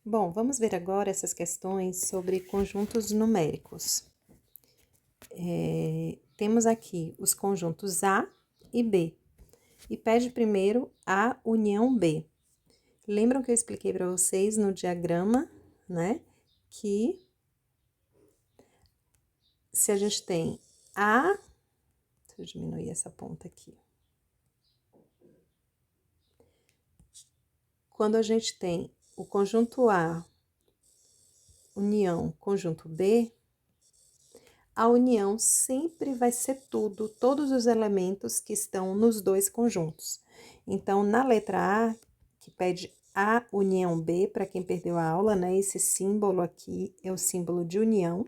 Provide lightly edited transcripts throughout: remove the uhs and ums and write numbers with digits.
Bom, vamos ver agora essas questões sobre conjuntos numéricos. Temos aqui os conjuntos A e B. E pede primeiro A união B. Lembram que eu expliquei para vocês no diagrama, né? Que se a gente tem A... Deixa eu diminuir essa ponta aqui. Quando a gente tem o conjunto A união conjunto B, a união sempre vai ser todos os elementos que estão nos dois conjuntos. Então, na letra A, que pede A união B, para quem perdeu a aula, né? Esse símbolo aqui é o símbolo de união.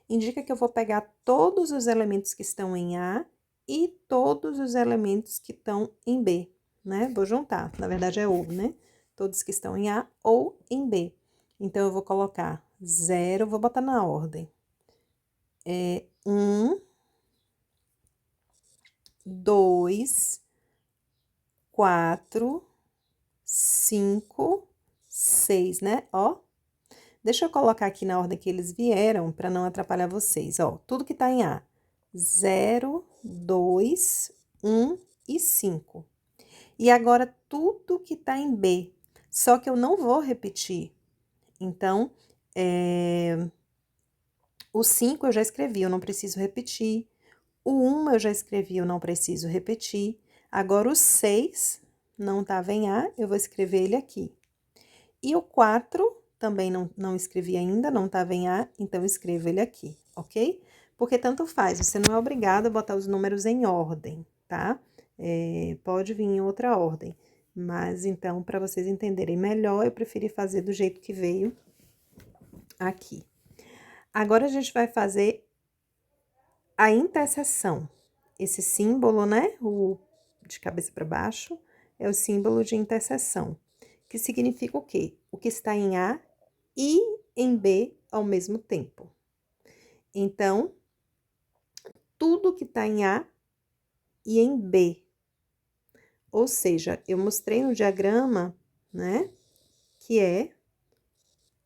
Indica que eu vou pegar todos os elementos que estão em A e todos os elementos que estão em B, né? Vou juntar, na verdade é ou, né? Todos que estão em A ou em B. Então, eu vou colocar 0, vou botar na ordem. 1, 2, 4, 5, 6, né? Ó, deixa eu colocar aqui na ordem que eles vieram para não atrapalhar vocês. Ó, tudo que tá em A: 0, 2, 1 e 5. E agora tudo que tá em B, só que eu não vou repetir. Então, o 5 eu já escrevi, eu não preciso repetir. O 1 eu já escrevi, eu não preciso repetir. Agora, o 6 não estava em A, eu vou escrever ele aqui. E o 4 também não escrevi ainda, não estava em A, então eu escrevo ele aqui, ok? Porque tanto faz, você não é obrigado a botar os números em ordem, tá? Pode vir em outra ordem. Mas, então, para vocês entenderem melhor, eu preferi fazer do jeito que veio aqui. Agora, a gente vai fazer a interseção. Esse símbolo, né, o de cabeça para baixo, é o símbolo de interseção, que significa o quê? O que está em A e em B ao mesmo tempo. Então, tudo que está em A e em B. Ou seja, eu mostrei no diagrama, né, que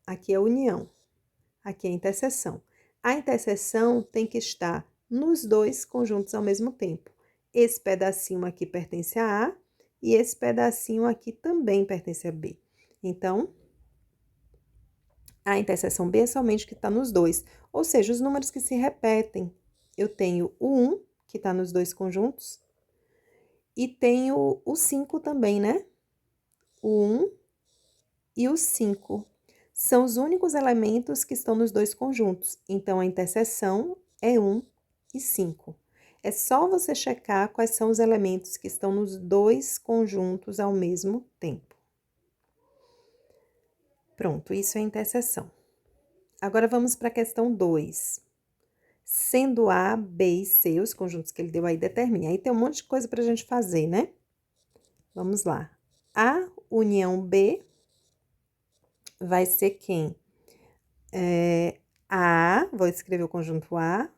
aqui é a união, aqui é a interseção. A interseção tem que estar nos dois conjuntos ao mesmo tempo. Esse pedacinho aqui pertence a A e esse pedacinho aqui também pertence a B. Então, a interseção B é somente o que está nos dois, ou seja, os números que se repetem. Eu tenho o 1, que está nos dois conjuntos, e tenho o 5 também, né? O 1 e o 5. São os únicos elementos que estão nos dois conjuntos, então a interseção é 1 e 5. É só você checar quais são os elementos que estão nos dois conjuntos ao mesmo tempo. Pronto, isso é a interseção. Agora, vamos para a questão 2. Sendo A, B e C, os conjuntos que ele deu aí, determine. Aí tem um monte de coisa para a gente fazer, né? Vamos lá. A união B vai ser quem? A, vou escrever o conjunto A,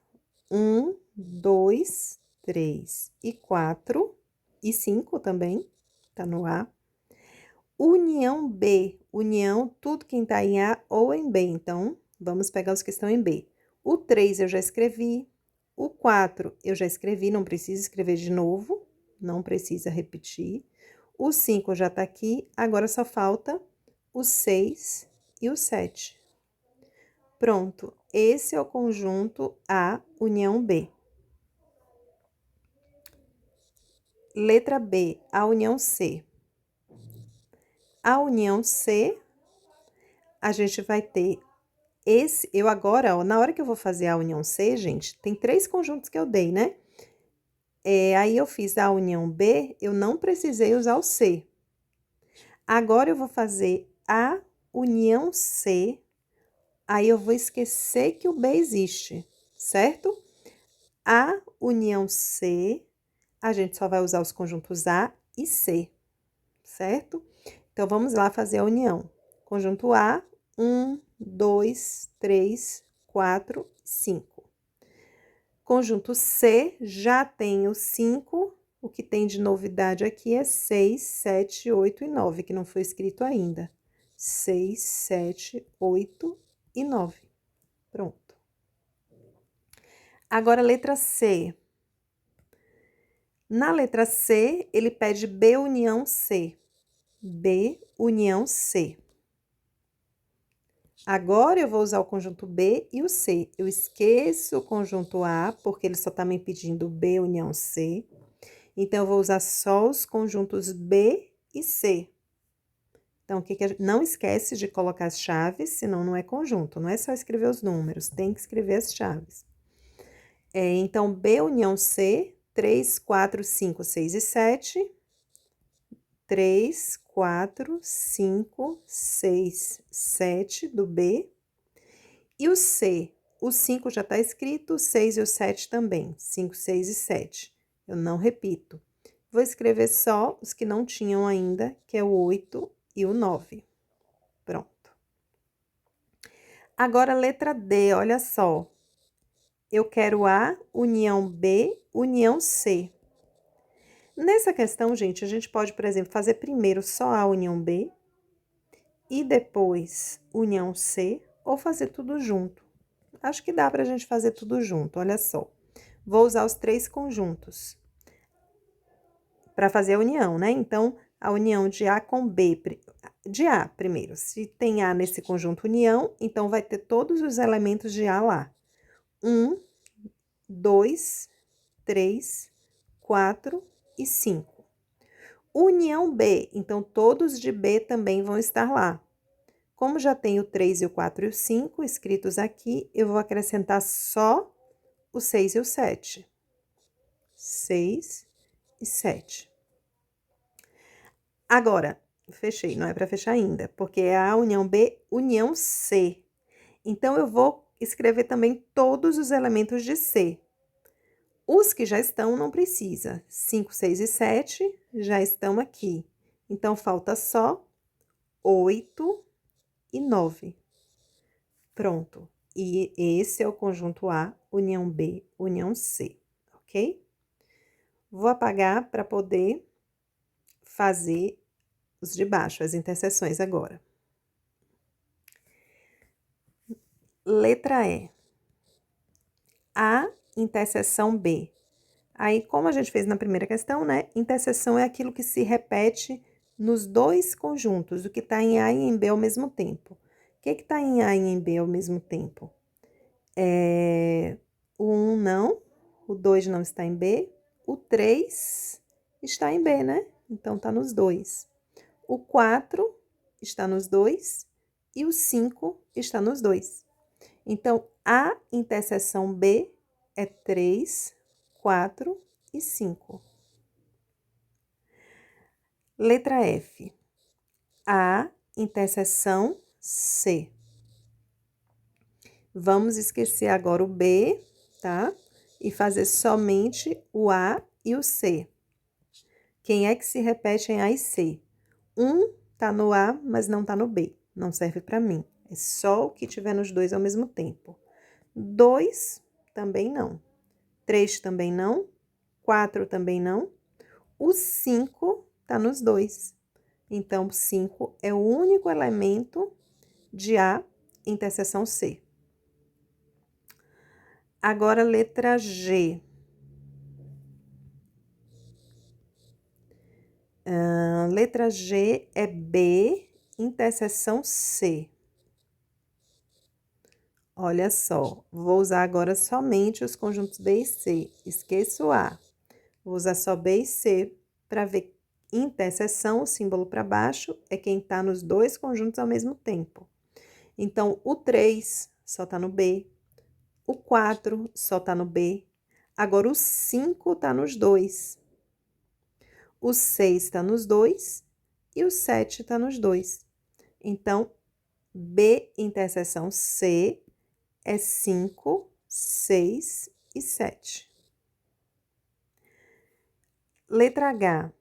1, 2, 3 e 4, e 5 também, tá no A. União B, união, tudo quem tá em A ou em B, então, vamos pegar os que estão em B. O 3 eu já escrevi, o 4 eu já escrevi, não precisa escrever de novo, não precisa repetir. O 5 já tá aqui, agora só falta o 6 e o 7. Pronto, esse é o conjunto A união B. Letra B, a união C. A união C, a gente vai ter eu agora, ó, na hora que eu vou fazer a união C, gente, tem 3 conjuntos que eu dei, né? Aí eu fiz a união B, eu não precisei usar o C. Agora eu vou fazer a união C, aí eu vou esquecer que o B existe, certo? A união C, a gente só vai usar os conjuntos A e C, certo? Então, vamos lá fazer a união. Conjunto A, 1, 2, 3, 4, 5. Conjunto C, já tem o 5, o que tem de novidade aqui é 6, 7, 8 e 9, que não foi escrito ainda. 6, 7, 8 e 9. Pronto. Agora, letra C. Na letra C, ele pede B união C. B união C. Agora, eu vou usar o conjunto B e o C. Eu esqueço o conjunto A, porque ele só está me pedindo B união C. Então, eu vou usar só os conjuntos B e C. Então, não esquece de colocar as chaves, senão não é conjunto. Não é só escrever os números, tem que escrever as chaves. Então, B união C, 3, 4, 5, 6 e 7. 3, 4, 5, 6, 7 do B. E o C, o 5 já está escrito, o 6 e o 7 também. 5, 6 e 7. Eu não repito. Vou escrever só os que não tinham ainda, que é o 8 e o 9. Pronto. Agora, letra D, olha só. Eu quero A, união B, união C. Nessa questão, gente, a gente pode, por exemplo, fazer primeiro só A união B e depois união C, ou fazer tudo junto. Acho que dá pra gente fazer tudo junto, olha só. Vou usar os 3 conjuntos para fazer a união, né? Então, a união de A com B, de A primeiro. Se tem A nesse conjunto união, então vai ter todos os elementos de A lá. 1, 2, 3, 4 e 5. União B, então todos de B também vão estar lá. Como já tem o 3 e o 4 e o 5 escritos aqui, eu vou acrescentar só o 6 e o 7. 6 e 7. Agora, fechei, não é para fechar ainda, porque é a união B, união C. Então, eu vou escrever também todos os elementos de C. Os que já estão, não precisa. 5, 6 e 7 já estão aqui. Então, falta só 8 e 9. Pronto. E esse é o conjunto A, união B, união C, ok? Vou apagar para poder fazer os de baixo, as interseções agora. Letra E. A interseção B. Aí, como a gente fez na primeira questão, né? Interseção é aquilo que se repete nos 2 conjuntos, o que está em A e em B ao mesmo tempo. O que está em A e em B ao mesmo tempo? O 1 não, o 2 não está em B, o 3 está em B, né? Então, está nos 2. O 4 está nos 2 e o 5 está nos 2. Então, a interseção B é 3, 4 e 5. Letra F. A interseção C. Vamos esquecer agora o B, tá? E fazer somente o A e o C. Quem é que se repete em A e C? 1 tá no A, mas não tá no B. Não serve para mim. É só o que tiver nos 2 ao mesmo tempo. 2 também não. 3 também não. 4 também não. O 5 tá nos 2. Então, 5 é o único elemento de A interseção C. Agora, letra G. Letra G é B interseção C. Olha só, vou usar agora somente os conjuntos B e C. Esqueço o A. Vou usar só B e C para ver interseção, o símbolo para baixo, é quem está nos 2 conjuntos ao mesmo tempo. Então, o 3 só está no B, o 4 só está no B, agora o 5 está nos 2, o 6 está nos 2 e o 7 está nos 2. Então, B interseção C é 5, 6 e 7. Letra H.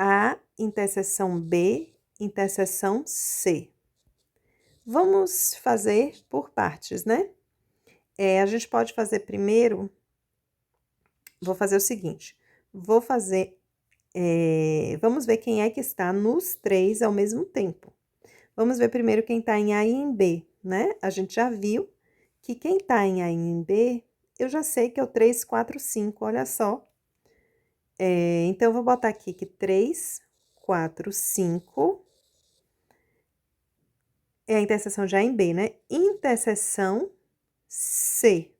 A interseção B, interseção C. Vamos fazer por partes, né? A gente pode fazer primeiro, vou fazer o seguinte, vou fazer, vamos ver quem é que está nos 3 ao mesmo tempo. Vamos ver primeiro quem está em A e em B, né? A gente já viu que quem está em A e em B, eu já sei que é o 3, 4, 5, olha só. Então, eu vou botar aqui que 3, 4, 5 é a interseção de A em B, né? Interseção C,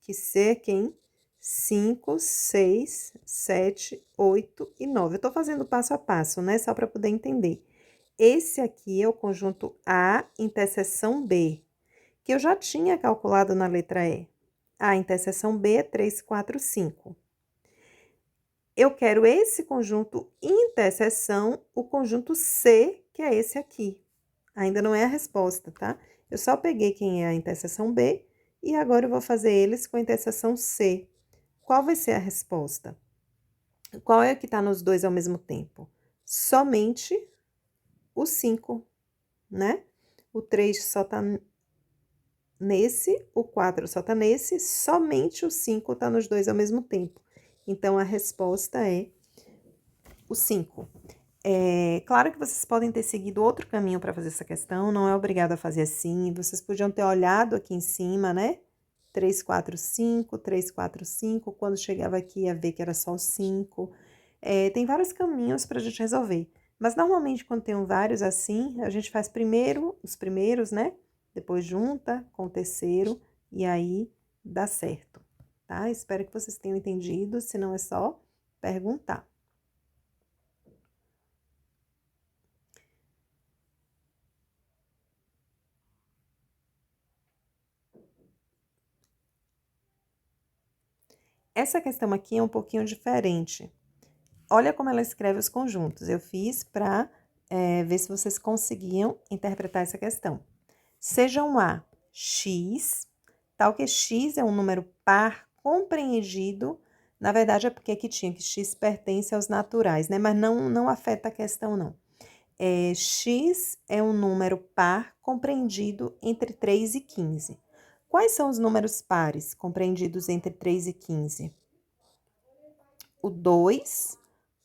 que C é quem? 5, 6, 7, 8 e 9. Eu tô fazendo passo a passo, né? Só para poder entender. Esse aqui é o conjunto A interseção B, que eu já tinha calculado na letra E. A interseção B é 3, 4, 5. Eu quero esse conjunto interseção, o conjunto C, que é esse aqui. Ainda não é a resposta, tá? Eu só peguei quem é a interseção B e agora eu vou fazer eles com a interseção C. Qual vai ser a resposta? Qual é que está nos dois ao mesmo tempo? Somente o 5, né? O 3 só está nesse, o 4 só está nesse, somente o 5 está nos dois ao mesmo tempo. Então, a resposta é o 5. Claro que vocês podem ter seguido outro caminho para fazer essa questão, não é obrigado a fazer assim. Vocês podiam ter olhado aqui em cima, né? 3, 4, 5, 3, 4, 5. Quando chegava aqui, ia ver que era só o 5. Tem vários caminhos para a gente resolver. Mas, normalmente, quando tem vários assim, a gente faz primeiro os primeiros, né? Depois junta com o terceiro e aí dá certo, tá? Espero que vocês tenham entendido, se não é só perguntar. Essa questão aqui é um pouquinho diferente. Olha como ela escreve os conjuntos. Eu fiz para ver se vocês conseguiam interpretar essa questão. Sejam A, X, tal que X é um número par compreendido. Na verdade, é porque aqui tinha que X pertence aos naturais, né? Mas não afeta a questão, não. X é um número par compreendido entre 3 e 15. Quais são os números pares compreendidos entre 3 e 15? O 2,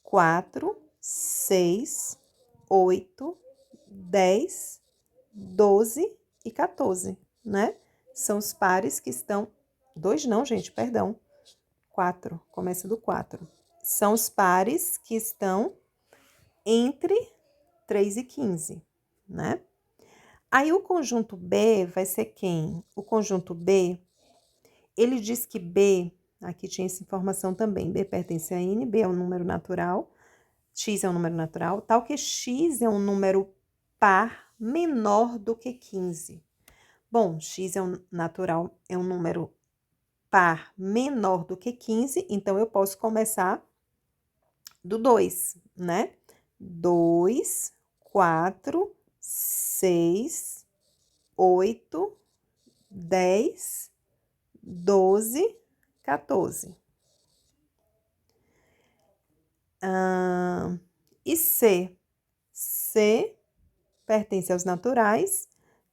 4, 6, 8, 10, 12 e 14, né? São os pares que estão... 2 não, gente, perdão. 4, começa do 4. São os pares que estão entre 3 e 15, né? Aí, o conjunto B vai ser quem? O conjunto B, ele diz que B, aqui tinha essa informação também, B pertence a N, B é um número natural, X é um número natural, tal que X é um número par menor do que 15. Bom, X é um natural, é um número par menor do que 15, então eu posso começar do 2, né? 2, 4, 6, 8, 10, 12, 14. E C? C pertence aos naturais,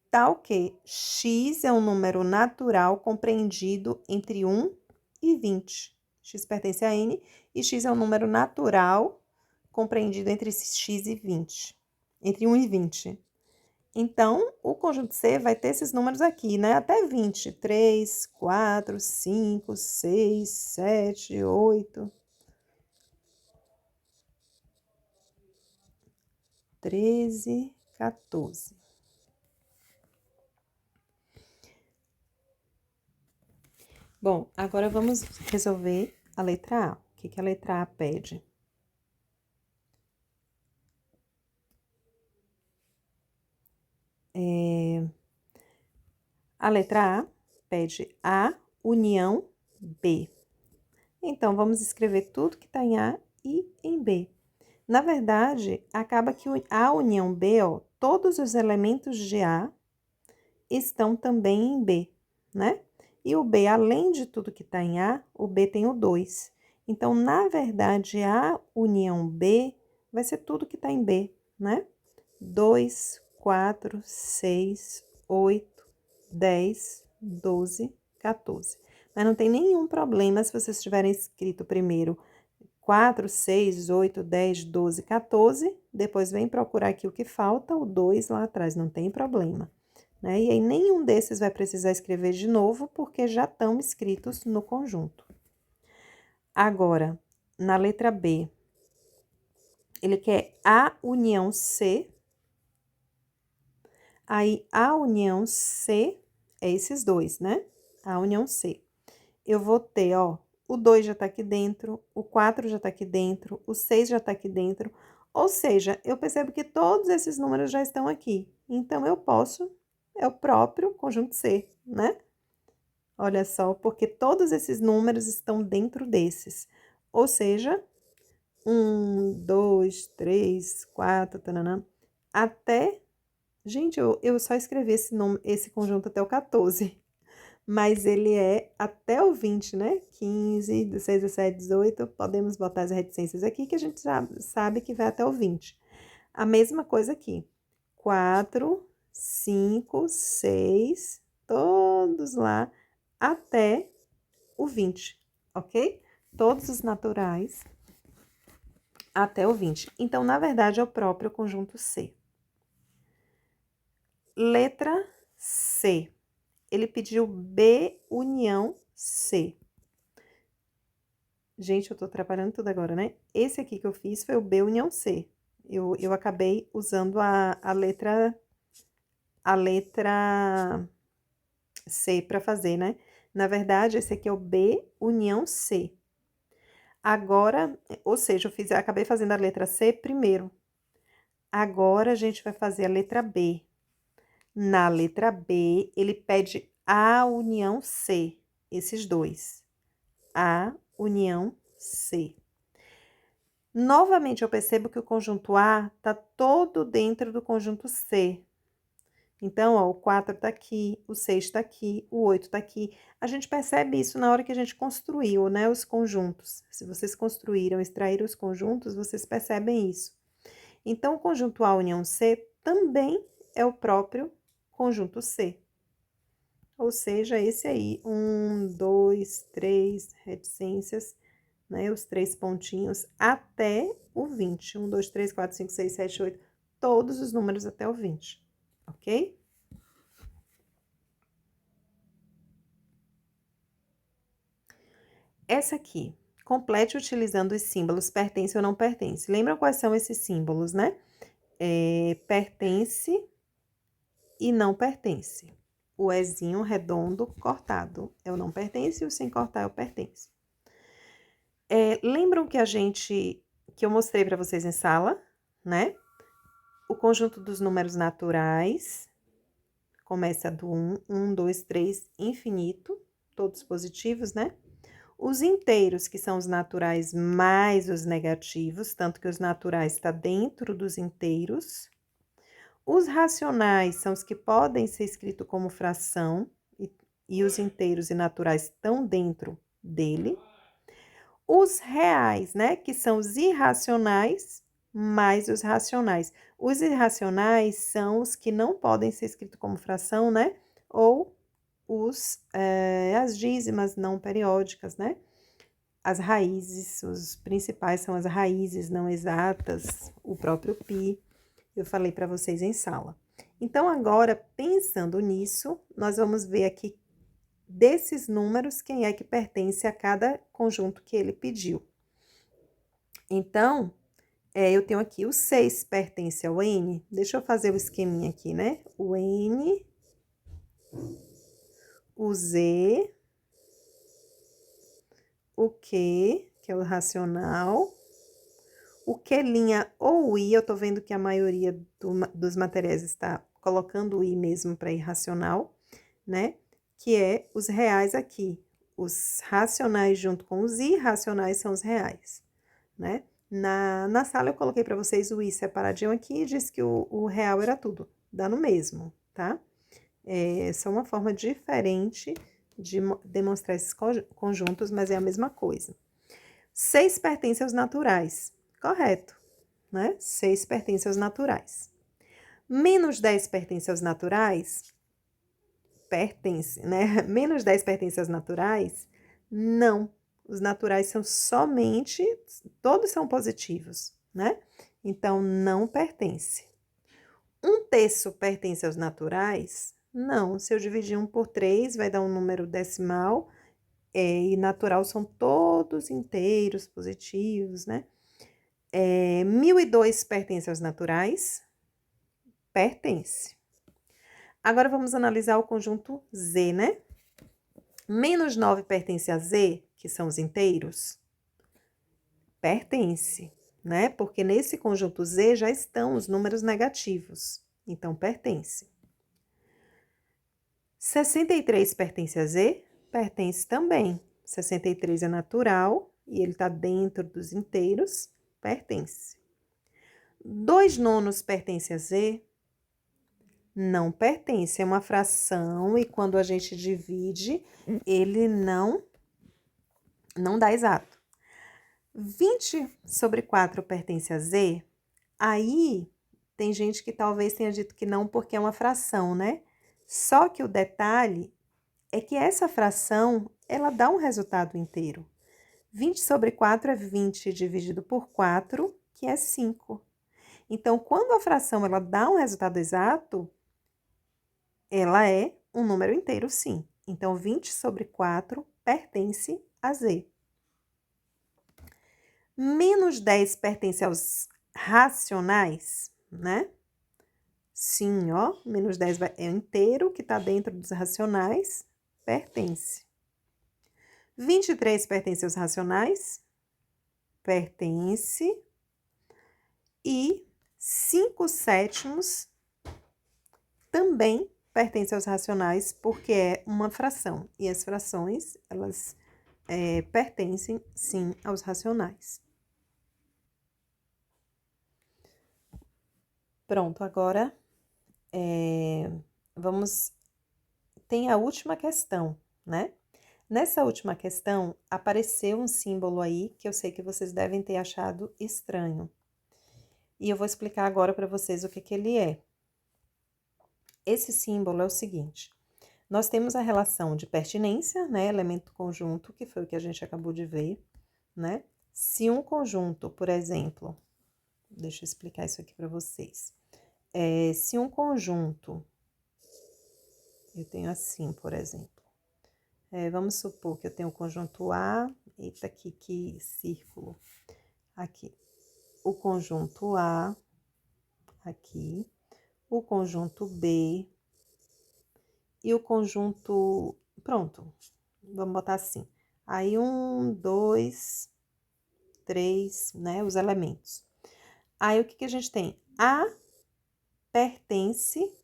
tal que X é um número natural compreendido entre 1 e 20. X pertence a N e X é um número natural compreendido entre X e 20. Entre 1 e 20. Então, o conjunto C vai ter esses números aqui, né? Até 20. 3, 4, 5, 6, 7, 8, 13, 14. Bom, agora vamos resolver a letra A. O que a letra A pede? A letra A pede A união B. Então, vamos escrever tudo que está em A e em B. Na verdade, acaba que A união B, ó, todos os elementos de A estão também em B, né? E o B, além de tudo que está em A, o B tem o 2. Então, na verdade, A união B vai ser tudo que está em B, né? 2, 4, 6, 8, 10, 12, 14. Mas não tem nenhum problema se vocês tiverem escrito primeiro 4, 6, 8, 10, 12, 14. Depois vem procurar aqui o que falta, o 2 lá atrás, não tem problema, né? E aí, nenhum desses vai precisar escrever de novo, porque já estão escritos no conjunto. Agora, na letra B, ele quer A união C. Aí, A união C é esses dois, né? A união C. Eu vou ter, ó, o 2 já tá aqui dentro, o 4 já tá aqui dentro, o 6 já tá aqui dentro. Ou seja, eu percebo que todos esses números já estão aqui. Então, eu posso, é o próprio conjunto C, né? Olha só, porque todos esses números estão dentro desses. Ou seja, 1, 2, 3, 4, tananã, até... Gente, eu só escrevi esse conjunto até o 14. Mas ele é até o 20, né? 15, 16, 17, 18. Podemos botar as reticências aqui, que a gente já sabe que vai até o 20. A mesma coisa aqui. 4, 5, 6, todos lá até o 20, ok? Todos os naturais até o 20. Então, na verdade, é o próprio conjunto C. Letra C. Ele pediu B união C. Gente, eu tô atrapalhando tudo agora, né? Esse aqui que eu fiz foi o B união C. Eu acabei usando a letra C para fazer, né? Na verdade, esse aqui é o B união C. Agora, ou seja, acabei fazendo a letra C primeiro. Agora, a gente vai fazer a letra B. Na letra B, ele pede A união C, esses dois. A união C. Novamente, eu percebo que o conjunto A está todo dentro do conjunto C. Então, ó, o 4 está aqui, o 6 está aqui, o 8 está aqui. A gente percebe isso na hora que a gente construiu, né, os conjuntos. Se vocês construíram, extraíram os conjuntos, vocês percebem isso. Então, o conjunto A união C também é o próprio conjunto C. Ou seja, esse aí, 1, 2, 3 reticências, né, os 3 pontinhos até o 20. 1, 2, 3, 4, 5, 6, 7, 8, todos os números até o 20, ok? Essa aqui, complete utilizando os símbolos pertence ou não pertence. Lembram quais são esses símbolos, né? Pertence e não pertence. O Ezinho redondo cortado é o não pertence e o sem cortar é o pertence. Lembram que eu mostrei para vocês em sala, né? O conjunto dos números naturais começa do 1, 2, 3, infinito, todos positivos, né? Os inteiros, que são os naturais mais os negativos, tanto que os naturais está dentro dos inteiros. Os racionais são os que podem ser escritos como fração, e os inteiros e naturais estão dentro dele. Os reais, né, que são os irracionais mais os racionais. Os irracionais são os que não podem ser escritos como fração, né, ou as dízimas não periódicas, né. As raízes, os principais são as raízes não exatas, o próprio π, eu falei para vocês em sala. Então, agora, pensando nisso, nós vamos ver aqui desses números, quem é que pertence a cada conjunto que ele pediu. Então, eu tenho aqui o 6 pertence ao N. Deixa eu fazer o esqueminha aqui, né? O N, o Z, o Q, que é o racional, o Q' ou o I, eu tô vendo que a maioria dos materiais está colocando o I mesmo para irracional, né? Que é os reais aqui. Os racionais junto com os irracionais são os reais, né? Na sala eu coloquei para vocês o I separadinho aqui e disse que o real era tudo, dá no mesmo, tá? Essa é uma forma diferente de demonstrar esses conjuntos, mas é a mesma coisa. 6 pertence aos naturais, correto, né? 6 pertence aos naturais. Menos 10 pertence aos naturais? Pertence, né? Menos 10 pertence aos naturais? Não. Os naturais são somente, todos são positivos, né? Então, não pertence. 1/3 pertence aos naturais? Não, se eu dividir 1 por 3, vai dar um número decimal, e natural são todos inteiros, positivos, né? 1.002 pertence aos naturais? Pertence. Agora, vamos analisar o conjunto Z, né? -9 pertence a Z, que são os inteiros? Pertence, né? Porque nesse conjunto Z já estão os números negativos, então pertence. 63 pertence a Z? Pertence também. 63 é natural e ele está dentro dos inteiros, pertence. 2/9 pertence a Z? Não pertence, é uma fração e quando a gente divide, ele não dá exato. 20/4 pertence a Z? Aí, tem gente que talvez tenha dito que não porque é uma fração, né? Só que o detalhe é que essa fração, ela dá um resultado inteiro. 20/4 é 20 dividido por 4, que é 5. Então, quando a fração ela dá um resultado exato, ela é um número inteiro, sim. Então, 20/4 pertence a Z. -10 pertence aos racionais, né? Sim, ó, -10 é inteiro que está dentro dos racionais, pertence. 23 pertence aos racionais, pertence. E 5/7 também pertence aos racionais, porque é uma fração. E as frações, elas pertencem, sim, aos racionais. Pronto, agora tem a última questão, né? Nessa última questão, apareceu um símbolo aí que eu sei que vocês devem ter achado estranho. E eu vou explicar agora para vocês o que ele é. Esse símbolo é o seguinte: nós temos a relação de pertinência, né? Elemento conjunto, que foi o que a gente acabou de ver, né? Se um conjunto, por exemplo, deixa eu explicar isso aqui para vocês. Se um conjunto, eu tenho assim, por exemplo. Vamos supor que eu tenho o conjunto A, eita, aqui, que círculo. Aqui. O conjunto A, aqui. O conjunto B. E o conjunto, pronto, vamos botar assim. Aí, 1, 2, 3, né, os elementos. Aí, o que a gente tem? A pertence,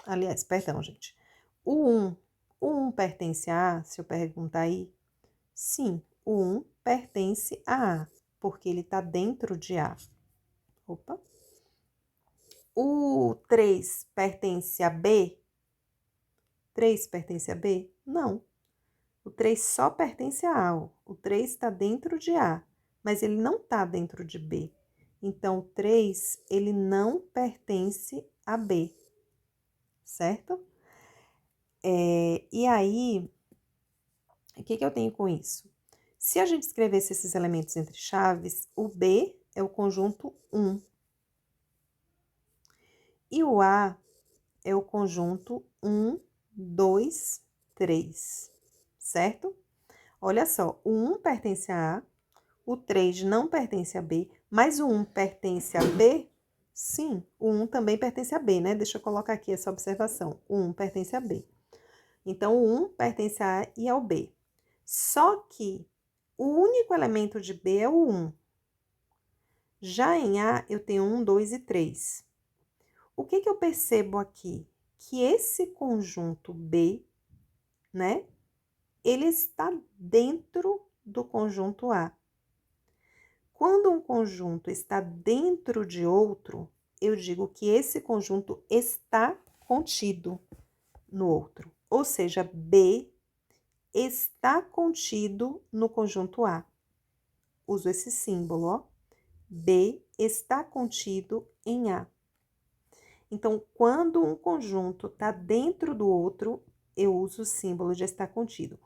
aliás, perdão, gente. O 1 pertence a A, se eu perguntar aí? Sim, o 1 pertence a A, porque ele está dentro de A. Opa. O 3 pertence a B? 3 pertence a B? Não. O 3 só pertence a A. O 3 está dentro de A, mas ele não está dentro de B. Então, o 3, ele não pertence a B, certo? E aí, o que eu tenho com isso? Se a gente escrevesse esses elementos entre chaves, o B é o conjunto 1. E o A é o conjunto 1, 2, 3, certo? Olha só, o 1 pertence a A, o 3 não pertence a B, mas o 1 pertence a B? Sim, o 1 também pertence a B, né? Deixa eu colocar aqui essa observação. O 1 pertence a B. Então, o 1 pertence a A e ao B. Só que o único elemento de B é o 1. Já em A, eu tenho 1, 2 e 3. O que eu percebo aqui? Que esse conjunto B, né? Ele está dentro do conjunto A. Quando um conjunto está dentro de outro, eu digo que esse conjunto está contido no outro. Ou seja, B está contido no conjunto A. Uso esse símbolo, ó. B está contido em A. Então, quando um conjunto está dentro do outro, eu uso o símbolo de estar contido.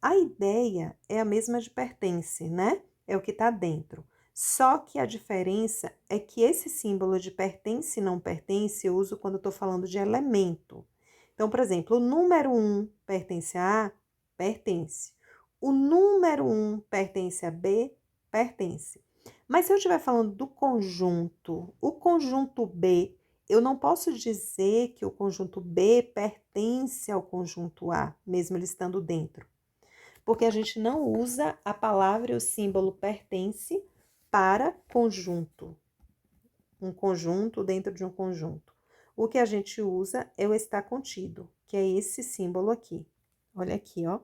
A ideia é a mesma de pertence, né? É o que está dentro. Só que a diferença é que esse símbolo de pertence e não pertence eu uso quando eu estou falando de elemento. Então, por exemplo, o número 1 pertence a A? Pertence. O número 1 pertence a B? Pertence. Mas se eu estiver falando do conjunto, o conjunto B, eu não posso dizer que o conjunto B pertence ao conjunto A, mesmo ele estando dentro. Porque a gente não usa a palavra e o símbolo pertence para conjunto. Um conjunto dentro de um conjunto. O que a gente usa é o está contido, que é esse símbolo aqui. Olha aqui, ó.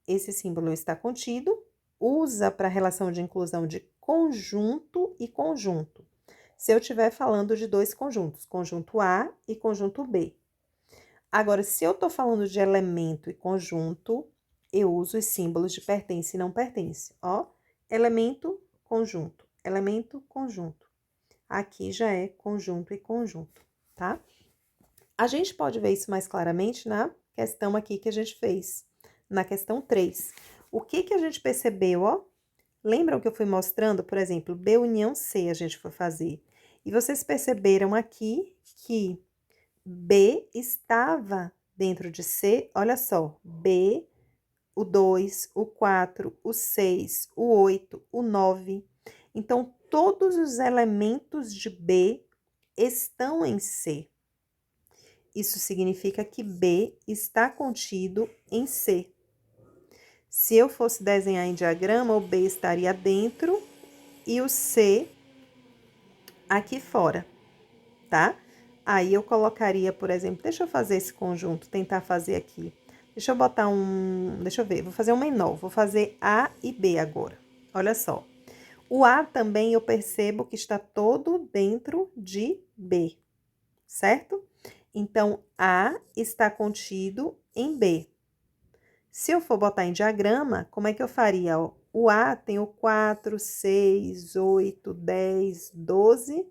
Esse símbolo está contido, usa para relação de inclusão de conjunto e conjunto. Se eu estiver falando de dois conjuntos, conjunto A e conjunto B. Agora, se eu estou falando de elemento e conjunto, eu uso os símbolos de pertence e não pertence. Ó, elemento, conjunto, elemento, conjunto. Aqui já é conjunto e conjunto, tá? A gente pode ver isso mais claramente na questão aqui que a gente fez, na questão 3. O que que a gente percebeu, ó? Lembram que eu fui mostrando, por exemplo, B união C a gente foi fazer. E vocês perceberam aqui que B estava dentro de C, olha só, B, o 2, o 4, o 6, o 8, o 9. Então, todos os elementos de B estão em C. Isso significa que B está contido em C. Se eu fosse desenhar em diagrama, o B estaria dentro e o C aqui fora, tá? Aí eu colocaria, por exemplo, deixa eu fazer esse conjunto, tentar fazer aqui. Deixa eu botar deixa eu ver, vou fazer um menor, vou fazer A e B agora. Olha só. O A também eu percebo que está todo dentro de B, certo? Então, A está contido em B. Se eu for botar em diagrama, como é que eu faria? Ó, o A tem o 4, 6, 8, 10, 12,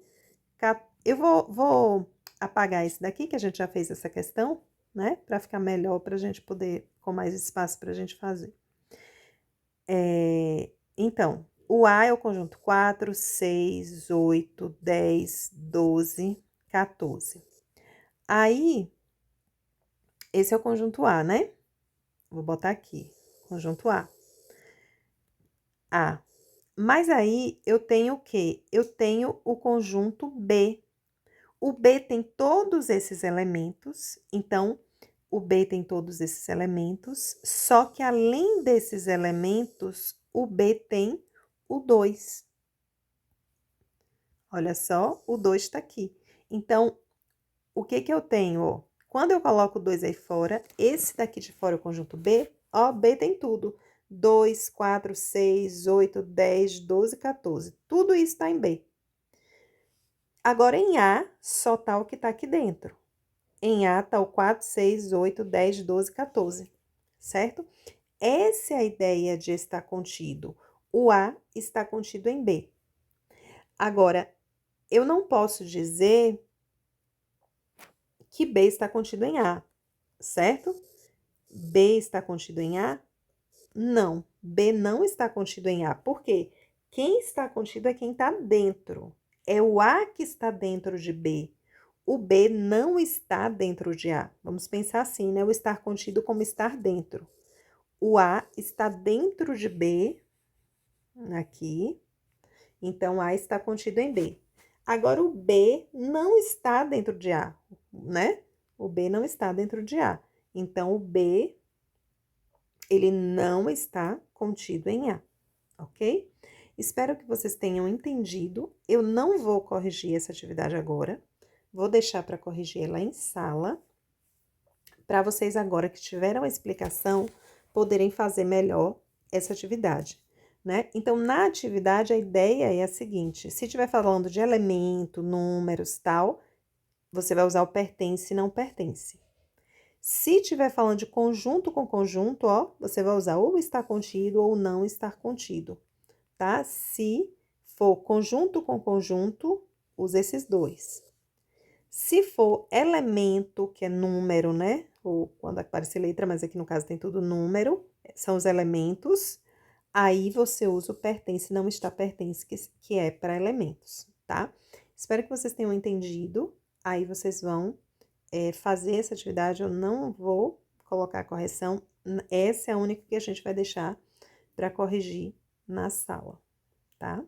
14. Eu vou apagar esse daqui, que a gente já fez essa questão, né? Para ficar melhor, para a gente poder, com mais espaço para a gente fazer. Então, o A é o conjunto 4, 6, 8, 10, 12, 14. Aí, esse é o conjunto A, né? Vou botar aqui, conjunto A. A. Mas aí, eu tenho o quê? Eu tenho o conjunto B. O B tem todos esses elementos, então, o B tem todos esses elementos, só que além desses elementos, o B tem o 2. Olha só, o 2 está aqui. Então, o que que eu tenho? Ó? Quando eu coloco o 2 aí fora, esse daqui de fora, o conjunto B, ó, B tem tudo. 2, 4, 6, 8, 10, 12, 14. Tudo isso está em B. Agora, em A, só tá o que tá aqui dentro. Em A tá o 4, 6, 8, 10, 12, 14, certo? Essa é a ideia de estar contido. O A está contido em B. Agora, eu não posso dizer que B está contido em A, certo? B está contido em A? Não, B não está contido em A. Por quê? Quem está contido é quem está dentro. É o A que está dentro de B. O B não está dentro de A. Vamos pensar assim, né? O estar contido como estar dentro. O A está dentro de B, aqui. Então, A está contido em B. Agora, o B não está dentro de A, né? O B não está dentro de A. Então, o B, ele não está contido em A, ok? Espero que vocês tenham entendido. Eu não vou corrigir essa atividade agora. Vou deixar para corrigir ela em sala, para vocês agora que tiveram a explicação, poderem fazer melhor essa atividade, né? Então, na atividade, a ideia é a seguinte: se estiver falando de elemento, números, tal, você vai usar o pertence e não pertence. Se estiver falando de conjunto com conjunto, ó, você vai usar ou estar contido ou não estar contido, tá? Se for conjunto com conjunto, use esses dois. Se for elemento, que é número, né? Ou quando aparecer letra, mas aqui no caso tem tudo número, são os elementos. Aí você usa o pertence, não está pertence, que é para elementos, tá? Espero que vocês tenham entendido. Aí vocês vão fazer essa atividade, eu não vou colocar a correção, essa é a única que a gente vai deixar para corrigir na sala, tá?